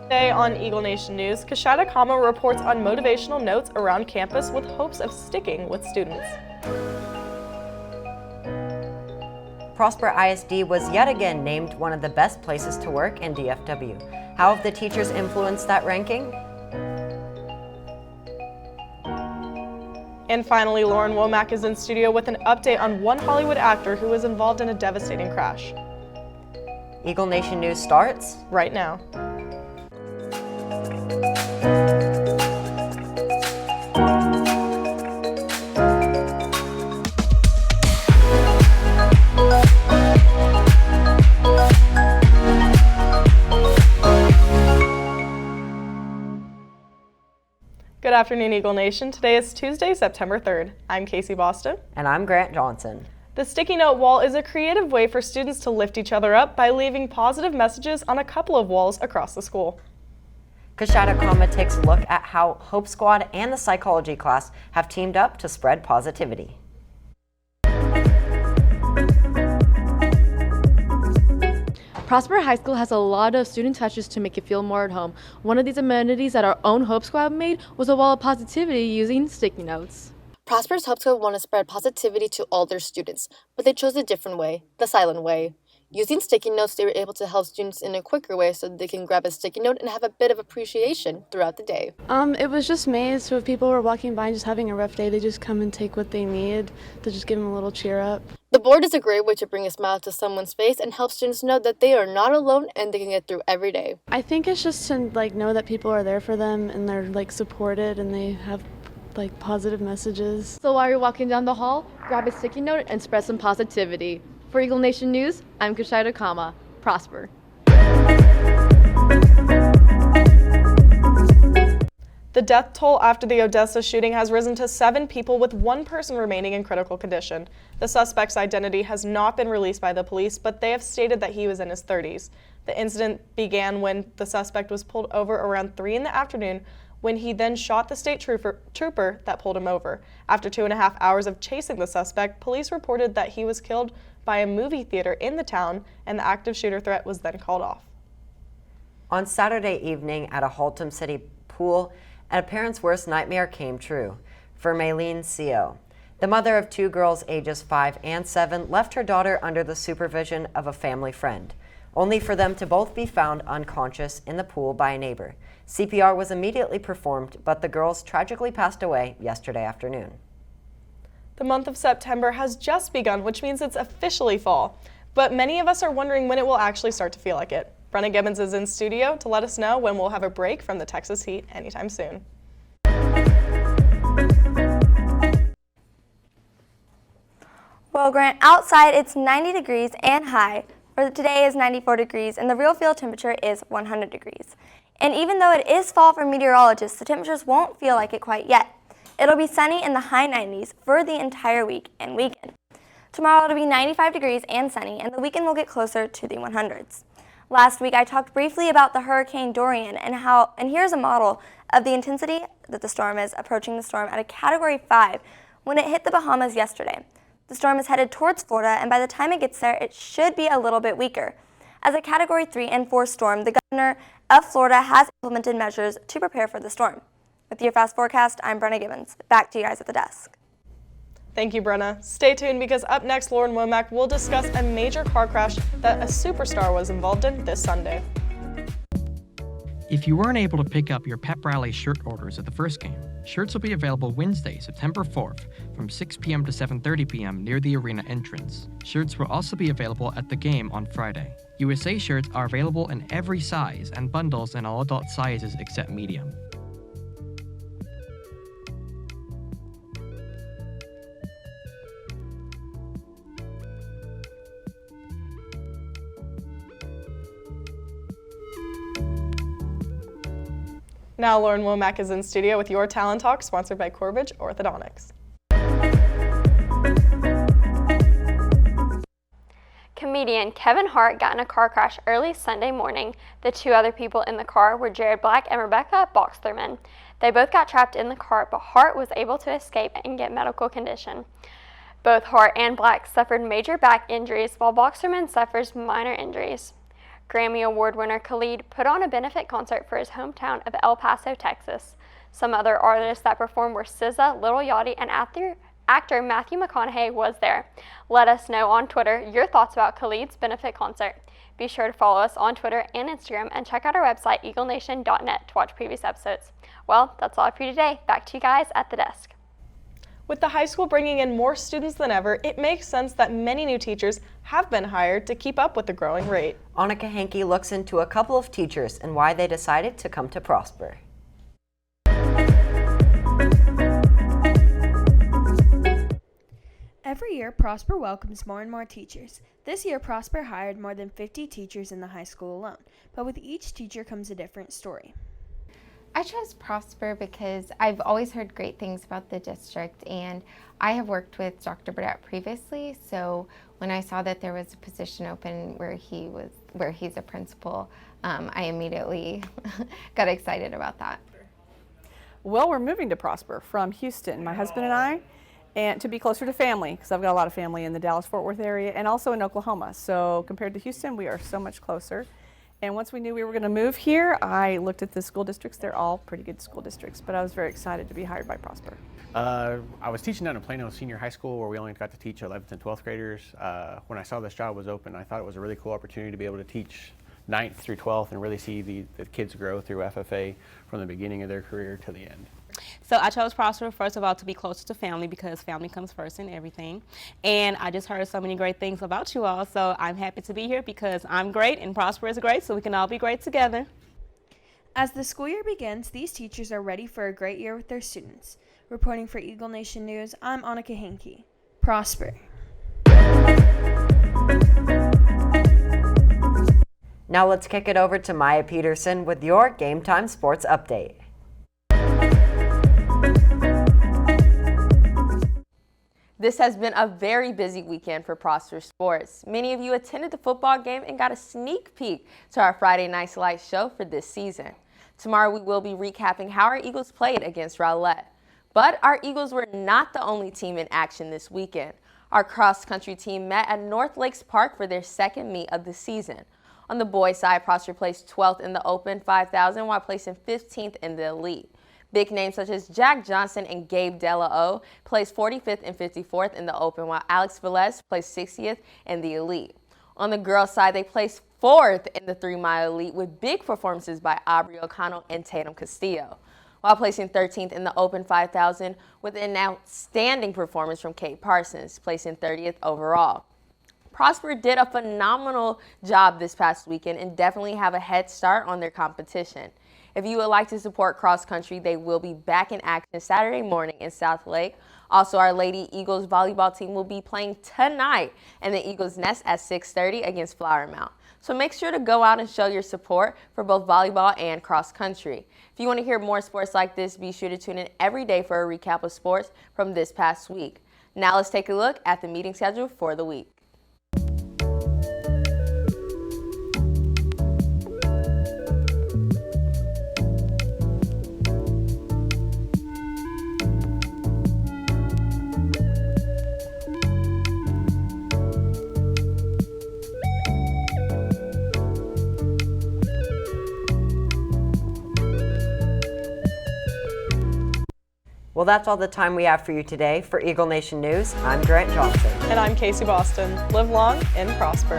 Today on Eagle Nation News, Kashada Kama reports on motivational notes around campus with hopes of sticking with students. Prosper ISD was yet again named one of the best places to work in DFW. How have the teachers influenced that ranking? And finally, Lauren Womack is in studio with an update on one Hollywood actor who was involved in a devastating crash. Eagle Nation News starts right now. Good afternoon, Eagle Nation. Today is Tuesday, September 3rd. I'm Casey Boston. And I'm Grant Johnson. The sticky note wall is a creative way for students to lift each other up by leaving positive messages on a couple of walls across the school. Kashada Kama takes a look at how Hope Squad and the psychology class have teamed up to spread positivity. Prosper High School has a lot of student touches to make it feel more at home. One of these amenities that our own Hope Squad made was a wall of positivity using sticky notes. Prosper's Hope Squad want to spread positivity to all their students, but they chose a different way, the silent way. Using sticky notes, they were able to help students in a quicker way so they can grab a sticky note and have a bit of appreciation throughout the day. It was just made so if people were walking by and just having a rough day, they just come and take what they need to just give them a little cheer up. The board is a great way to bring a smile to someone's face and help students know that they are not alone and they can get through every day. I think it's just to know that people are there for them and they're supported and they have positive messages. So while you're walking down the hall, grab a sticky note and spread some positivity. For Eagle Nation News, I'm Kashida Kama. Prosper. The death toll after the Odessa shooting has risen to 7 people, with 1 person remaining in critical condition. The suspect's identity has not been released by the police, but they have stated that he was in his 30s. The incident began when the suspect was pulled over around 3 in the afternoon, when he then shot the state trooper that pulled him over. After 2.5 hours of chasing the suspect, police reported that he was killed by a movie theater in the town, and the active shooter threat was then called off. On Saturday evening at a Haltom City pool, a parent's worst nightmare came true for Maylene Seo. The mother of 2 girls ages 5 and 7 left her daughter under the supervision of a family friend, only for them to both be found unconscious in the pool by a neighbor. CPR was immediately performed, but the girls tragically passed away yesterday afternoon. The month of September has just begun, which means it's officially fall. But many of us are wondering when it will actually start to feel like it. Brenna Gibbons is in studio to let us know when we'll have a break from the Texas heat anytime soon. Well, Grant, outside it's 90 degrees and high. For today is 94 degrees and the real field temperature is 100 degrees. And even though it is fall for meteorologists, the temperatures won't feel like it quite yet. It'll be sunny in the high 90s for the entire week and weekend. Tomorrow it'll be 95 degrees and sunny, and the weekend will get closer to the 100s. Last week I talked briefly about the Hurricane Dorian and here's a model of the intensity that the storm is approaching the storm at a Category 5 when it hit the Bahamas yesterday. The storm is headed towards Florida, and by the time it gets there, it should be a little bit weaker. As a Category 3 and 4 storm, the governor of Florida has implemented measures to prepare for the storm. With your fast forecast, I'm Brenna Gibbons. Back to you guys at the desk. Thank you, Brenna. Stay tuned because up next, Lauren Womack will discuss a major car crash that a superstar was involved in this Sunday. If you weren't able to pick up your pep rally shirt orders at the first game, shirts will be available Wednesday, September 4th from 6 p.m. to 7:30 p.m. near the arena entrance. Shirts will also be available at the game on Friday. USA shirts are available in every size and bundles in all adult sizes except medium. Now Lauren Womack is in studio with your Talent Talk, sponsored by Corbridge Orthodontics. Comedian Kevin Hart got in a car crash early Sunday morning. The 2 other people in the car were Jared Black and Rebecca Boxlerman. They both got trapped in the car, but Hart was able to escape and get medical condition. Both Hart and Black suffered major back injuries, while Boxlerman suffers minor injuries. Grammy Award winner Khalid put on a benefit concert for his hometown of El Paso, Texas. Some other artists that performed were SZA, Lil Yachty, and actor Matthew McConaughey was there. Let us know on Twitter your thoughts about Khalid's benefit concert. Be sure to follow us on Twitter and Instagram and check out our website eaglenation.net to watch previous episodes. Well, that's all for you today. Back to you guys at the desk. With the high school bringing in more students than ever, it makes sense that many new teachers have been hired to keep up with the growing rate. Annika Hankey looks into a couple of teachers and why they decided to come to Prosper. Every year, Prosper welcomes more and more teachers. This year, Prosper hired more than 50 teachers in the high school alone, but with each teacher comes a different story. I chose Prosper because I've always heard great things about the district, and I have worked with Dr. Burdett previously, so when I saw that there was a position open where he's a principal, I immediately got excited about that. Well, we're moving to Prosper from Houston, my husband and I, and to be closer to family, because I've got a lot of family in the Dallas-Fort Worth area and also in Oklahoma. So compared to Houston, we are so much closer. And once we knew we were going to move here, I looked at the school districts. They're all pretty good school districts, but I was very excited to be hired by Prosper. I was teaching down in Plano Senior High School, where we only got to teach 11th and 12th graders. When I saw this job was open, I thought it was a really cool opportunity to be able to teach 9th through 12th and really see the kids grow through FFA from the beginning of their career to the end. So I chose Prosper, first of all, to be closer to family because family comes first in everything. And I just heard so many great things about you all, so I'm happy to be here because I'm great and Prosper is great, so we can all be great together. As the school year begins, these teachers are ready for a great year with their students. Reporting for Eagle Nation News, I'm Annika Hankey. Prosper. Now let's kick it over to Maya Peterson with your Game Time Sports Update. This has been a very busy weekend for Prosper Sports. Many of you attended the football game and got a sneak peek to our Friday Night Lights show for this season. Tomorrow we will be recapping how our Eagles played against Rowlett. But our Eagles were not the only team in action this weekend. Our cross-country team met at North Lakes Park for their second meet of the season. On the boys' side, Prosper placed 12th in the Open 5,000 while placing 15th in the Elite. Big names such as Jack Johnson and Gabe Della placed 45th and 54th in the Open, while Alex Velez placed 60th in the Elite. On the girls' side, they placed 4th in the 3-mile Elite with big performances by Aubrey O'Connell and Tatum Castillo, while placing 13th in the Open 5,000 with an outstanding performance from Kate Parsons, placing 30th overall. Prosper did a phenomenal job this past weekend and definitely have a head start on their competition. If you would like to support cross country, they will be back in action Saturday morning in South Lake. Also, our Lady Eagles volleyball team will be playing tonight in the Eagles Nest at 6:30 against Flower Mound. So make sure to go out and show your support for both volleyball and cross country. If you want to hear more sports like this, be sure to tune in every day for a recap of sports from this past week. Now let's take a look at the meeting schedule for the week. Well, that's all the time we have for you today. For Eagle Nation News, I'm Grant Johnson. And I'm Casey Boston. Live long and prosper.